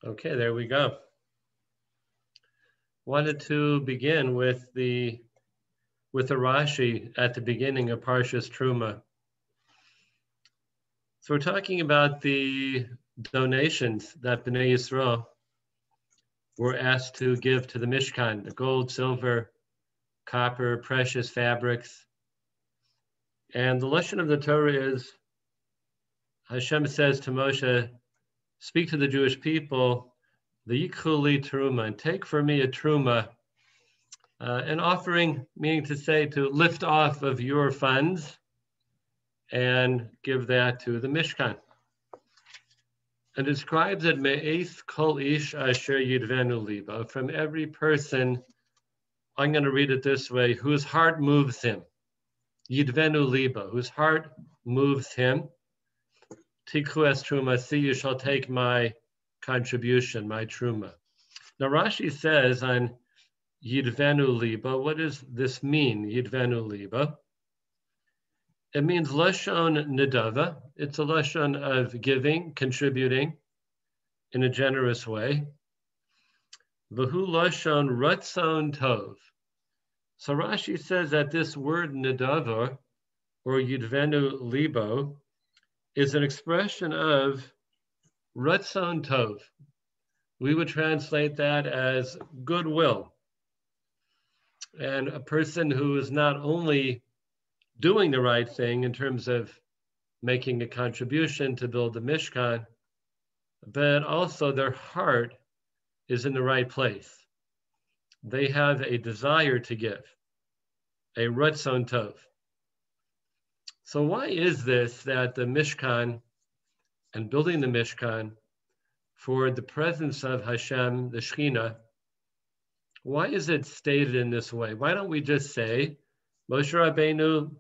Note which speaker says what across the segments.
Speaker 1: Okay, there we go. Wanted to begin with the Rashi at the beginning of Parshas Terumah. So we're talking about the donations that Bnei Yisrael were asked to give to the Mishkan, the gold, silver, copper, precious fabrics. And the lesson of the Torah is, Hashem says to Moshe, speak to the Jewish people, the Yikhu li Terumah, and take for me a Terumah, an offering, meaning to say to lift off of your funds and give that to the Mishkan. And describes it, Me'eth kol ish asher yidvenu liba, from every person, I'm going to read it this way, whose heart moves him. Yidvenu liba, whose heart moves him. Tikhu es truma, see, you shall take my contribution, my truma. Now Rashi says on Yidvenu liba, what does this mean, Yidvenu liba? It means lashon nedava. It's a lashon of giving, contributing in a generous way. V'hu lashon Ratzon tov. So Rashi says that this word nedava, or Yidvenu libo, is an expression of Ratzon tov. We would translate that as goodwill. And a person who is not only doing the right thing in terms of making a contribution to build the Mishkan, but also their heart is in the right place. They have a desire to give, a Ratzon tov. So why is this that the Mishkan and building the Mishkan for the presence of Hashem, the Shekhinah, why is it stated in this way? Why don't we just say, Moshe Rabbeinu,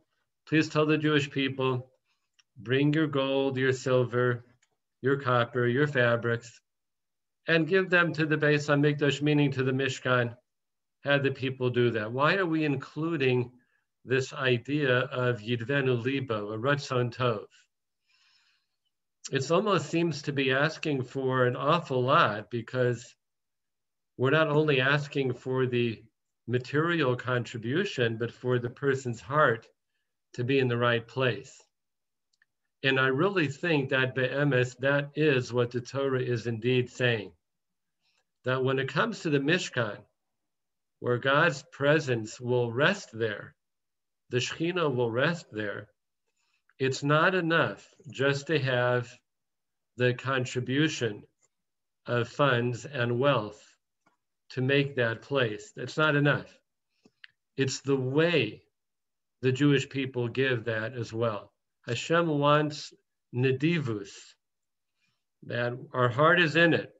Speaker 1: please tell the Jewish people, bring your gold, your silver, your copper, your fabrics, and give them to the Beis HaMikdash, meaning to the Mishkan. Have the people do that. Why are we including this idea of Yidvenu libo, a Ratzon tov? It almost seems to be asking for an awful lot, because we're not only asking for the material contribution, but for the person's heart to be in the right place. And I really think that be'emes, that is what the Torah is indeed saying. That when it comes to the Mishkan, where God's presence will rest there, the Shekhinah will rest there, it's not enough just to have the contribution of funds and wealth to make that place. It's not enough. It's the way the Jewish people give that as well. Hashem wants nedivus, that our heart is in it.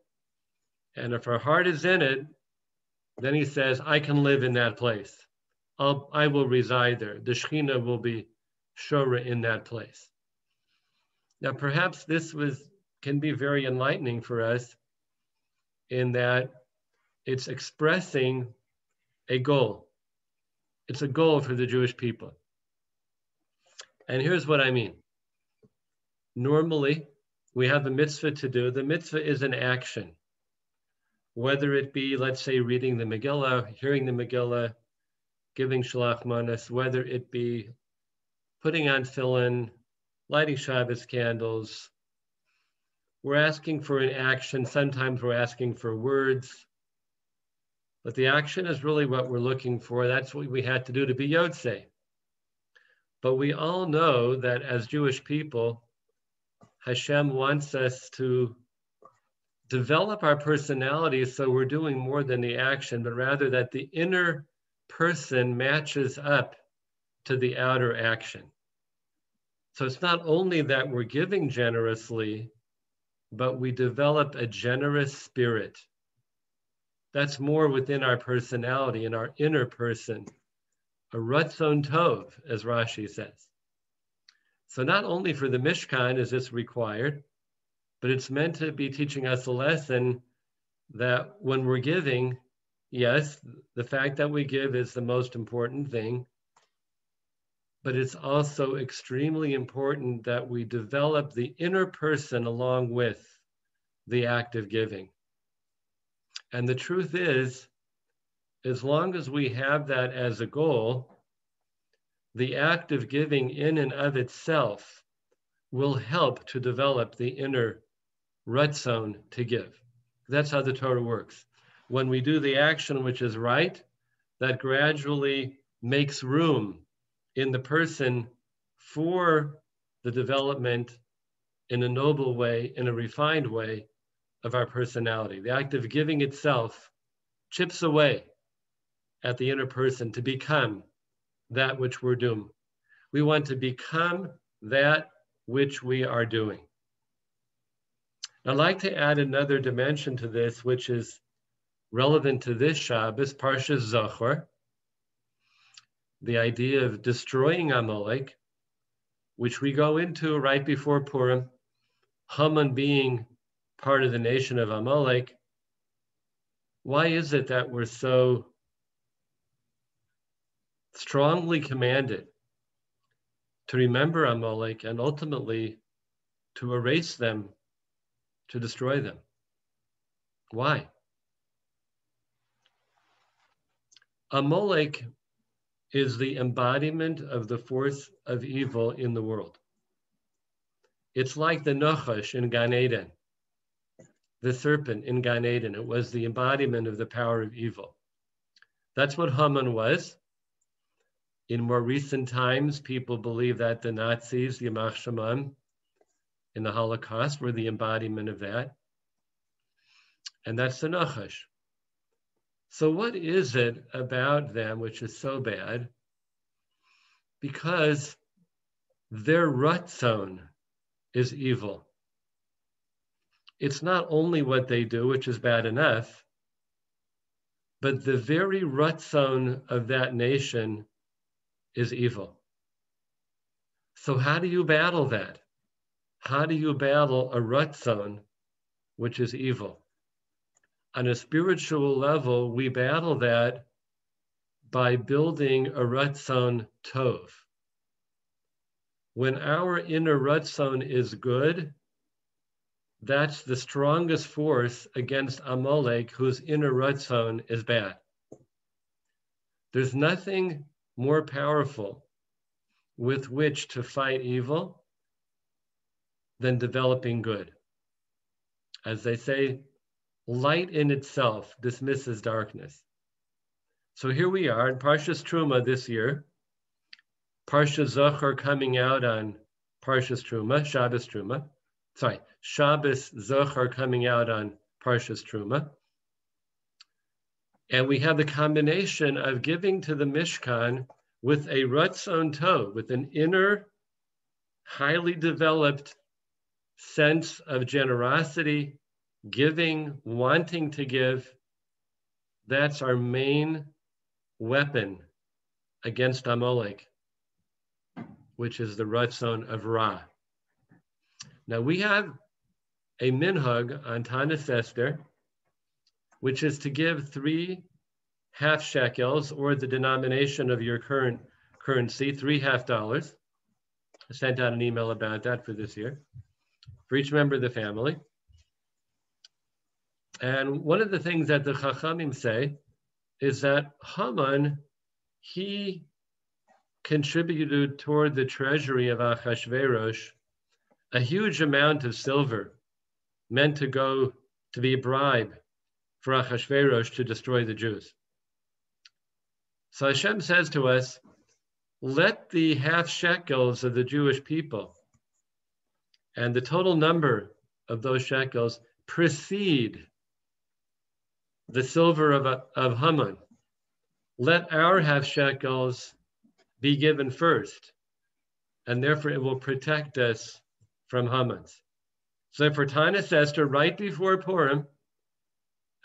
Speaker 1: And if our heart is in it, then he says, I can live in that place. I will reside there. The Shekhinah will be Shora in that place. Now, perhaps this can be very enlightening for us in that it's expressing a goal. It's a goal for the Jewish people. And here's what I mean. Normally, we have a mitzvah to do. The mitzvah is an action. Whether it be, let's say, reading the Megillah, hearing the Megillah, giving Shalach Manas, whether it be putting on tefillin, lighting Shabbos candles. We're asking for an action. Sometimes we're asking for words. But the action is really what we're looking for. That's what we had to do to be Yotzei. But we all know that as Jewish people, Hashem wants us to develop our personality so we're doing more than the action, but rather that the inner person matches up to the outer action. So it's not only that we're giving generously, but we develop a generous spirit. That's more within our personality and our inner person, a Ratzon tov, as Rashi says. So not only for the Mishkan is this required, but it's meant to be teaching us a lesson that when we're giving, yes, the fact that we give is the most important thing, but it's also extremely important that we develop the inner person along with the act of giving. And the truth is, as long as we have that as a goal, the act of giving in and of itself will help to develop the inner Ratzon to give. That's how the Torah works. When we do the action which is right, that gradually makes room in the person for the development in a noble way, in a refined way of our personality. The act of giving itself chips away at the inner person to become that which we're doing. We want to become that which we are doing. I'd like to add another dimension to this, which is relevant to this Shabbos, Parshas Zachor, the idea of destroying Amalek, which we go into right before Purim, Haman being part of the nation of Amalek. Why is it that we're so strongly commanded to remember Amalek and ultimately to erase them, to destroy them? Why? Amalek is the embodiment of the force of evil in the world. It's like the Nachash in Gan Eden, the serpent in Gan Eden. It was the embodiment of the power of evil. That's what Haman was. In more recent times, people believe that the Nazis, the Yamach Shemam, in the Holocaust were the embodiment of that. And that's the Nachash. So what is it about them which is so bad? Because their Ratzon is evil. It's not only what they do, which is bad enough, but the very Ratzon of that nation is evil. So how do you battle that? How do you battle a Ratzon which is evil? On a spiritual level, we battle that by building a Ratzon Tov. When our inner Ratzon is good, that's the strongest force against Amalek, whose inner Ratzon is bad. There's nothing more powerful with which to fight evil than developing good. As they say, light in itself dismisses darkness. So here we are in Parshas Terumah this year, Parshas Zachor coming out on Parshas Terumah, Shabbos Zachor coming out on Parshas Terumah. And we have the combination of giving to the Mishkan with a Ratzon Tov, with an inner, highly developed sense of generosity, giving, wanting to give. That's our main weapon against Amalek, which is the Ratzon of Ra. Now we have a minhag on Tanis Esther, which is to give 3 half shekels, or the denomination of your current currency, $3.50. I sent out an email about that for this year, for each member of the family. And one of the things that the Chachamim say is that Haman, he contributed toward the treasury of Achashverosh a huge amount of silver meant to go to be a bribe for Achashverosh to destroy the Jews. So Hashem says to us, let the half shekels of the Jewish people and the total number of those shekels precede the silver of Haman. Let our half shekels be given first, and therefore it will protect us from Haman's. So for Tanis Esther, right before Purim,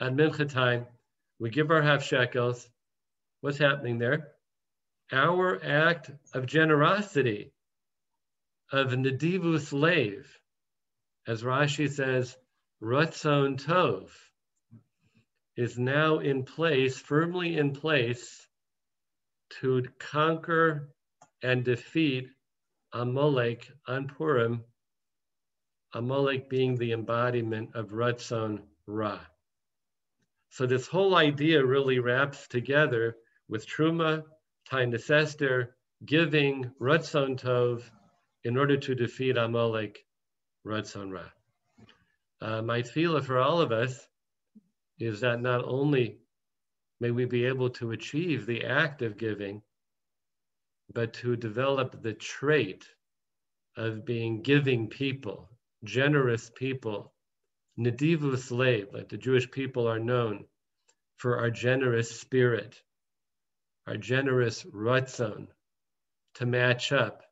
Speaker 1: at Mincha time, we give our half shekels. What's happening there? Our act of generosity, of nedivus leiv, as Rashi says, Ratzon Tov, is now in place, firmly in place, to conquer and defeat Amalek on Purim, Amalek being the embodiment of Ratzon Ra. So this whole idea really wraps together with Truma, Tainus Esther, giving, Ratzon Tov, in order to defeat Amalek, Ratzon Ra. My tefillah for all of us is that not only may we be able to achieve the act of giving, but to develop the trait of being giving people, generous people, nedivus lev, like the Jewish people are known for our generous spirit, our generous ratzon, to match up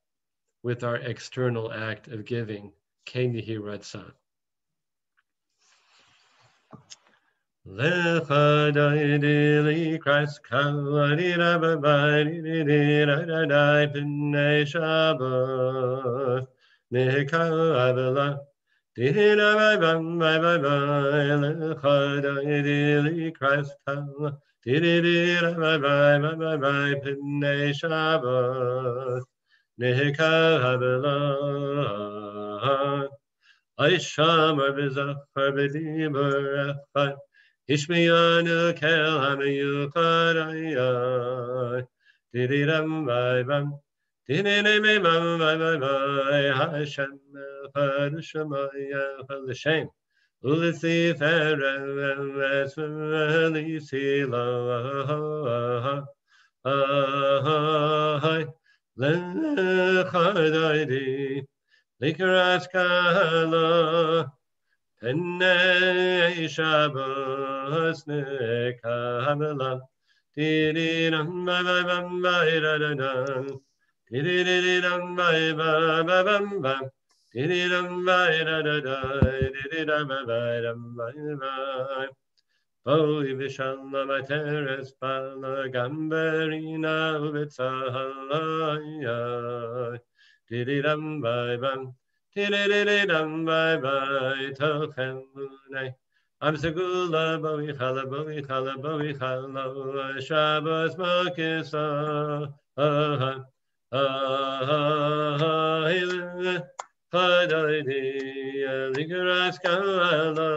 Speaker 1: with our external act of giving, ken yehi ratzon. Lecha doidi likras kavadi rabbi radai b'nei Shabbos nekavela dira b'bam b'bam lecha doidi likras kavadi rabbi b'nei Shabbos nekavela Aishamar b'zachar b'dibur echad Ishmiyanu kel hamayuchadayah Didiram vayvam Dididimimam vayvay Hashem echad Shemaya echad l'shem U'l'si ferem v'l'si lo L'chadaydi Likras kala Pennei Shabbos nekavela Didiram bam bayradadam Didiram bam bam Didiram bayradadam Didiram bayram Holy Vishalom Ateres Pala Gamberina Uvitsahalaya Didiram bam Didiram bye Tochem Amsagula Bovichala Bovichala Bovichala Shabbos Makisa Hadaydi Ligras Kala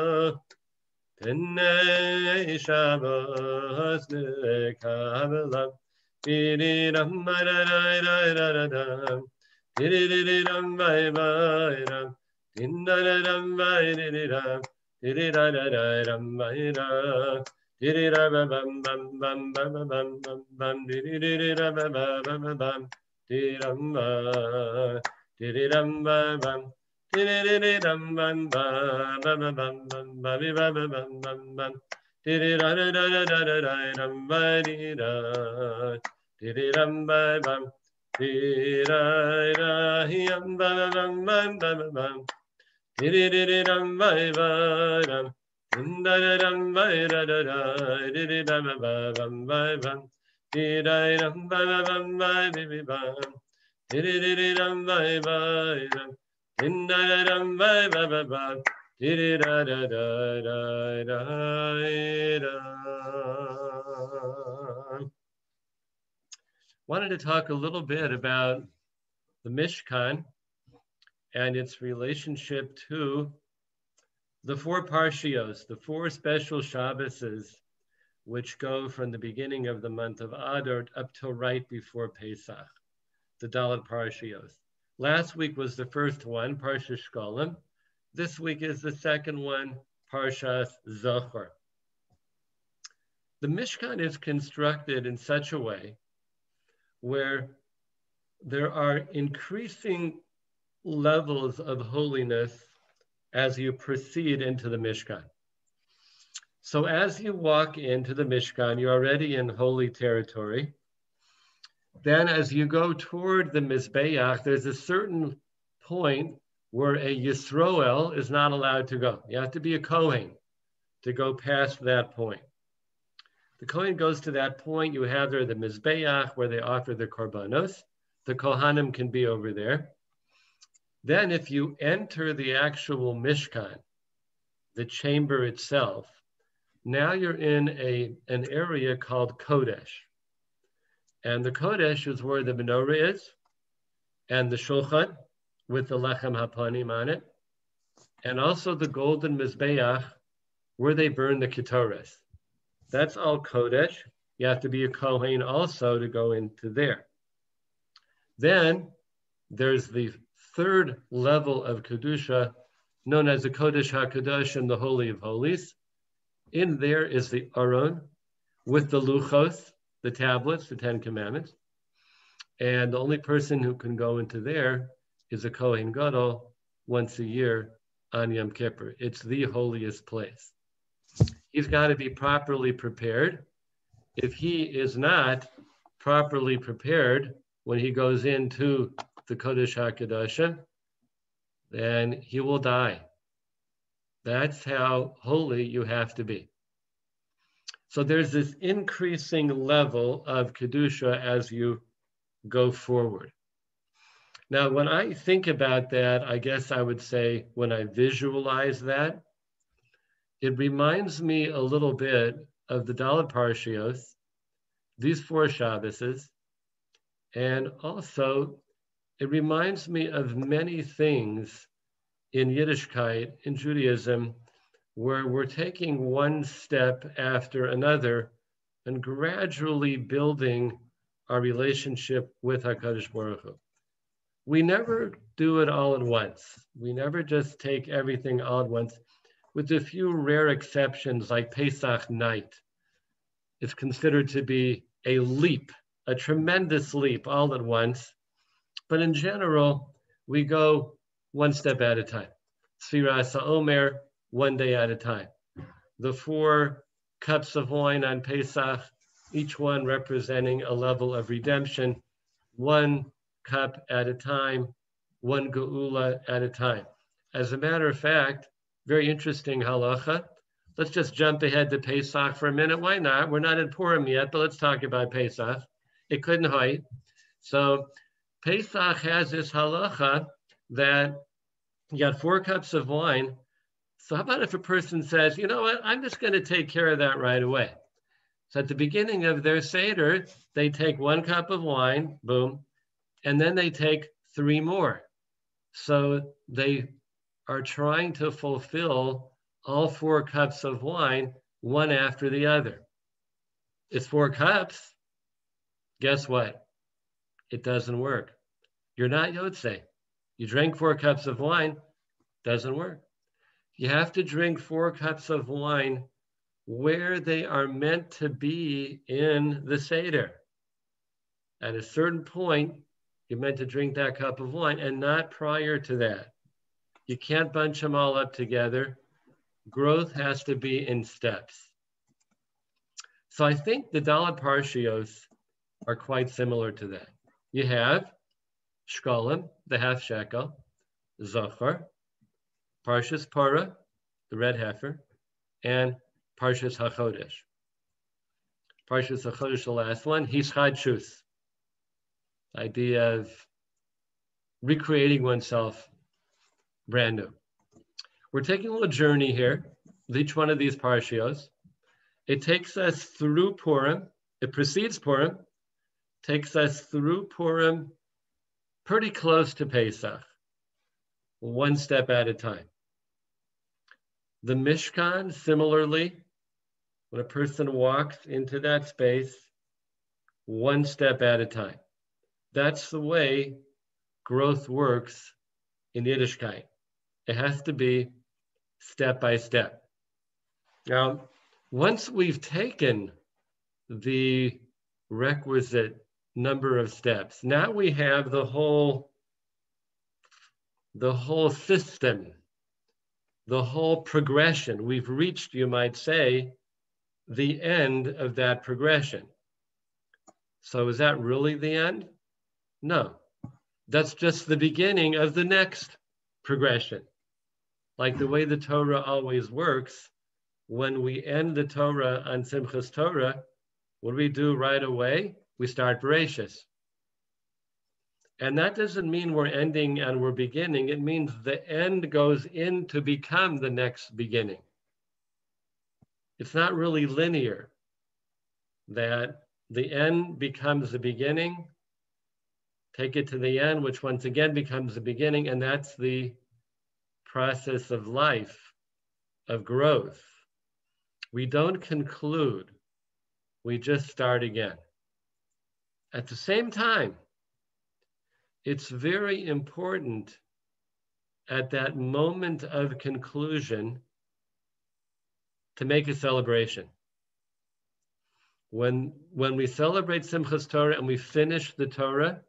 Speaker 1: Pennei Shabbos Nekavela Didiram Badaradadadam Didiram Bairam Dindaram Baidiram Didiram Bairam Didiram Bam Bam Bam Bam Bam Bam Bam Didiram Bam Bam Didiram Didiram Bam Didiram Bam Bam Bam Bam Bam Bam Bam Bam Bam Didiram Baidiram Didiram Bam Didiram Bam Bam Bam Bam Didiram Bam Didiram Bairadadai Didiram Bam Bam Didiram Bam Bam Didiram Bam Didiram Bam Wanted to talk a little bit about the Mishkan and its relationship to the four parshios, the four special Shabboses, which go from the beginning of the month of Adar up till right before Pesach, the Dalet parshios. Last week was the first one, Parsha Shkolim. This week is the second one, Parshas Zachor. The Mishkan is constructed in such a way where there are increasing levels of holiness as you proceed into the Mishkan. So as you walk into the Mishkan, you're already in holy territory. Then as you go toward the Mizbeach, there's a certain point where a Yisroel is not allowed to go. You have to be a Kohen to go past that point. The Kohen goes to that point. You have there the Mizbeach where they offer the Korbanos. The Kohanim can be over there. Then if you enter the actual Mishkan, the chamber itself, now you're in an area called Kodesh. And the Kodesh is where the menorah is, and the Shulchan with the Lechem HaPanim on it, and also the golden Mizbeach where they burn the Ketores. That's all Kodesh. You have to be a Kohen also to go into there. Then there's the third level of Kedusha, known as the Kodesh HaKadosh and the Holy of Holies. In there is the Aron with the Luchos, the tablets, the 10 Commandments. And the only person who can go into there is a Kohen Gadol once a year on Yom Kippur. It's the holiest place. He's got to be properly prepared. If he is not properly prepared when he goes into the Kodesh HaKadoshim, then he will die. That's how holy you have to be. So there's this increasing level of Kedusha as you go forward. Now, when I think about that, I guess I would say when I visualize that, it reminds me a little bit of the Dalet Parshios, these 4 Shabbases, and also it reminds me of many things in Yiddishkeit, in Judaism, where we're taking one step after another and gradually building our relationship with HaKadosh Baruch Hu. We never do it all at once. We never just take everything all at once, with a few rare exceptions like Pesach night. It's considered to be a leap, a tremendous leap all at once. But in general, we go one step at a time. Sfiras HaOmer, one day at a time. The 4 cups of wine on Pesach, each one representing a level of redemption, 1 cup at a time, 1 geula at a time. As a matter of fact, very interesting halacha. Let's just jump ahead to Pesach for a minute. Why not? We're not in Purim yet, but let's talk about Pesach. It couldn't hide. So Pesach has this halacha that you got 4 cups of wine. So how about if a person says, you know what, I'm just going to take care of that right away. So at the beginning of their Seder, they take 1 cup of wine, boom, and then they take 3 more. So they are trying to fulfill all 4 cups of wine, one after the other. It's 4 cups. Guess what? It doesn't work. You're not Yotzei. You drank 4 cups of wine, doesn't work. You have to drink 4 cups of wine where they are meant to be in the Seder. At a certain point, you're meant to drink that cup of wine and not prior to that. You can't bunch them all up together. Growth has to be in steps. So I think the Dalet Parshios are quite similar to that. You have Shkolim, the half shekel, Zachor, Parshas Parah, the red heifer, and Parshas HaChodesh. Parshas HaChodesh, the last one, Hischadshus, the idea of recreating oneself brand new. We're taking a little journey here with each one of these Parshios. It takes us through Purim. It precedes Purim, takes us through Purim, pretty close to Pesach, one step at a time. The Mishkan, similarly, when a person walks into that space, one step at a time. That's the way growth works in Yiddishkeit. It has to be step by step. Now, once we've taken the requisite number of steps, now we have the whole system, the whole progression. We've reached, you might say, the end of that progression. So is that really the end? No, that's just the beginning of the next progression. Like the way the Torah always works, when we end the Torah on Simchas Torah, what do we do right away? We start Bereshis. And that doesn't mean we're ending and we're beginning. It means the end goes in to become the next beginning. It's not really linear, that the end becomes the beginning, take it to the end, which once again becomes the beginning, and that's the process of life, of growth. We don't conclude, we just start again. At the same time, it's very important at that moment of conclusion to make a celebration. When we celebrate Simchas Torah and we finish the Torah,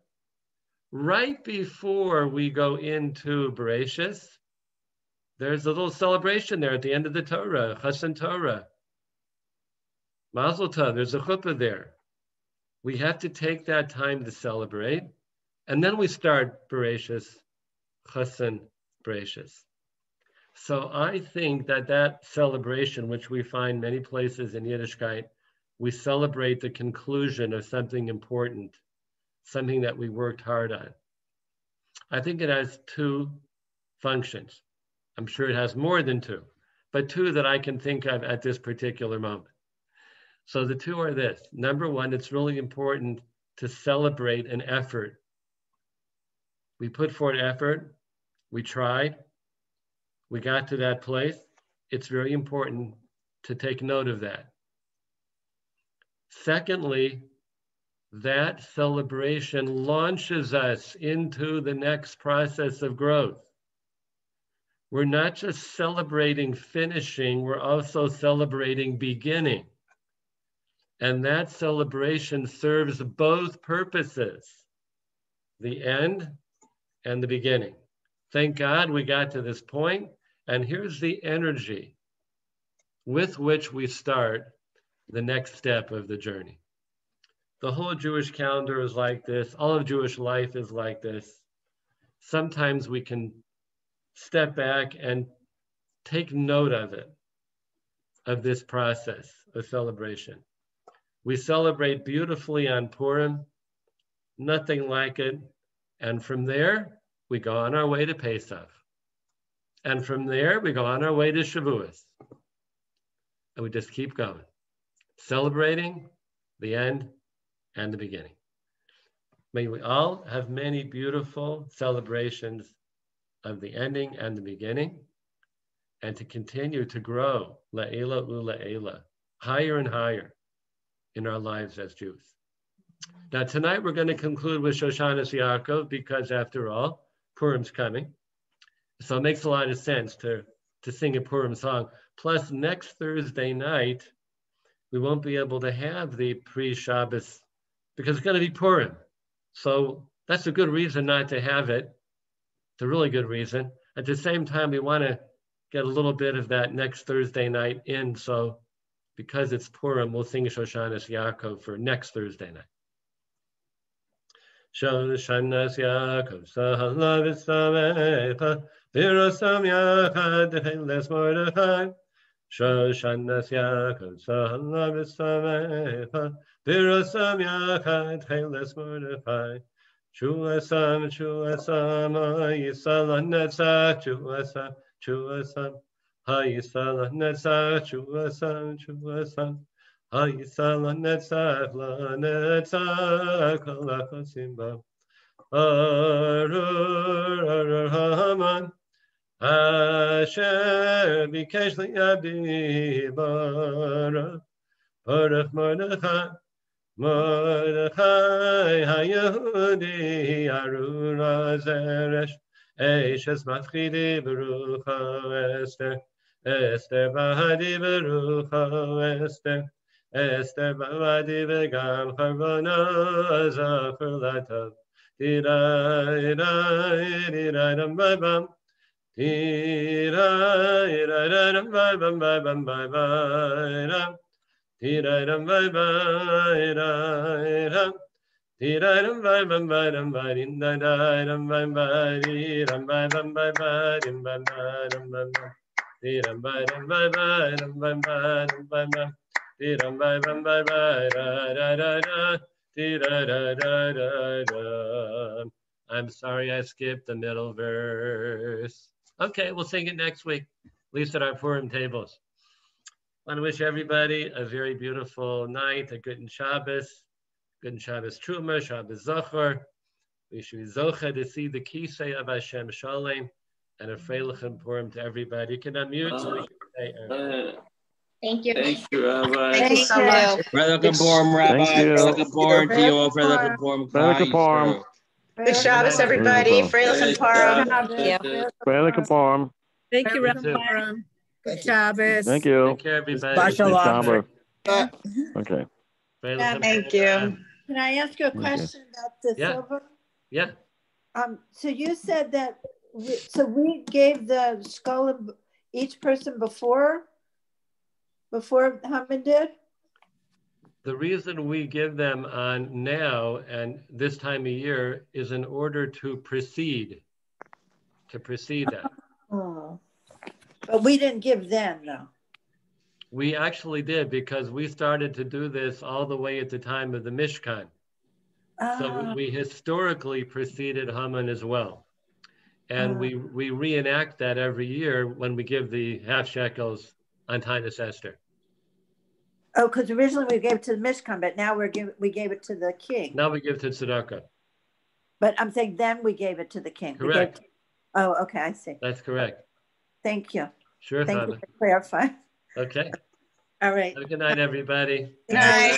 Speaker 1: right before we go into Bereshis, there's a little celebration there at the end of the Torah, Chassan Torah. Mazel Tov, there's a chuppah there. We have to take that time to celebrate, and then we start Bereshis, Chassan Bereshis. So I think that celebration, which we find many places in Yiddishkeit, we celebrate the conclusion of something important, something that we worked hard on. I think it has two functions. I'm sure it has more than two, but two that I can think of at this particular moment. So the two are this. Number one, it's really important to celebrate an effort. We put forth effort, we tried, we got to that place. It's very important to take note of that. Secondly, that celebration launches us into the next process of growth. We're not just celebrating finishing, we're also celebrating beginning. And that celebration serves both purposes, the end and the beginning. Thank God we got to this point, and here's the energy with which we start the next step of the journey. The whole Jewish calendar is like this. All of Jewish life is like this. Sometimes we can step back and take note of it, of this process of celebration. We celebrate beautifully on Purim, nothing like it. And from there, we go on our way to Pesach. And from there, we go on our way to Shavuos. And we just keep going, celebrating the end and the beginning. May we all have many beautiful celebrations of the ending and the beginning, and to continue to grow la'ela ula'ela, higher and higher in our lives as Jews. Now tonight we're going to conclude with Shoshanas Yaakov, because after all, Purim's coming. So it makes a lot of sense to sing a Purim song. Plus next Thursday night, we won't be able to have the pre-Shabbos because it's going to be Purim. So that's a good reason not to have it. It's a really good reason. At the same time, we want to get a little bit of that next Thursday night in. So because it's Purim, we'll sing Shoshanas Yaakov for next Thursday night. Shoshanas Yaakov, Sahala V'Samecha, V'Rosam Yachad, Decheles Mordechai. Shoshanas Yaakov, Sahala V'Samecha, V'Rosam Yachad, Decheles Mordechai. Chuasam, Hayisala Netzach, Chuasam, Hayisala Netzach, Chuasam, Hayisala Netzach, La Netzach, La Chasimba, Arur Haman, Asher Bikesh Li'abdi Bara, Baruch Mordechai, Mordechai HaYehudi Arura Zeresh Eishes Mafchidi Berucha Esther Esther Bahadi Berucha Esther Esther Bahadi Vegam Charvona Zachor Latav Tirai Dam Babam Tirai Dam Babam Babam Babam Tiraram vai vai ram, tiraram vai bam vai ram vai in da ram vai vai ram vai bam vai vai ram vai ram vai tiram vai ram vai vai ram vai vai ram vai vai tiram vai bam vai vai ra tira. I'm sorry I skipped the middle verse. Okay, we'll sing it next week, at least at our Purim tables. I want to wish everybody a very beautiful night, a good Zachor-Terumah, Shabbos Zachor. We should be zocha to see the kisei of Hashem Shalom, and a freilich and Purim to everybody. You can unmute.
Speaker 2: Thank you.
Speaker 3: Thank you, Rabbi.
Speaker 2: Thank you so much.
Speaker 3: Brother Kaborm, Rabbi.
Speaker 4: Thank you.
Speaker 3: Brother Kaborm to you. Brother Kaborm.
Speaker 4: Brother Kaborm.
Speaker 2: Good Shabbos, everybody. Freilich and Purim.
Speaker 4: Brother Kaborm.
Speaker 5: Thank you,
Speaker 1: You
Speaker 5: Rabbi.
Speaker 1: too.
Speaker 5: Good Shabbos.
Speaker 4: Thank you.
Speaker 1: Take care, everybody.
Speaker 5: Shabbat shalom.
Speaker 4: Okay.
Speaker 2: Thank you.
Speaker 6: Can I ask you a
Speaker 4: Okay.
Speaker 6: question about the
Speaker 1: Yeah.
Speaker 6: silver?
Speaker 1: Yeah.
Speaker 6: So you said that, we gave the skull and each person before Haman did?
Speaker 1: The reason we give them on now and this time of year is in order to precede that.
Speaker 6: Oh, but we didn't give them though.
Speaker 1: We actually did because we started to do this all the way at the time of the Mishkan. So we historically preceded Haman as well. And we reenact that every year when we give the half shekels on Tainus Esther.
Speaker 6: Oh, because originally we gave it to the Mishkan, but now we gave it to the king.
Speaker 1: Now we give to Tzedakah.
Speaker 6: But I'm saying then we gave it to the king.
Speaker 1: Correct.
Speaker 6: Oh, okay, I see.
Speaker 1: That's correct.
Speaker 6: Thank you.
Speaker 1: Sure,
Speaker 6: Thank
Speaker 1: Hannah.
Speaker 6: you for clarifying.
Speaker 1: Okay.
Speaker 6: All right.
Speaker 1: Have a good night, everybody.
Speaker 2: Good night.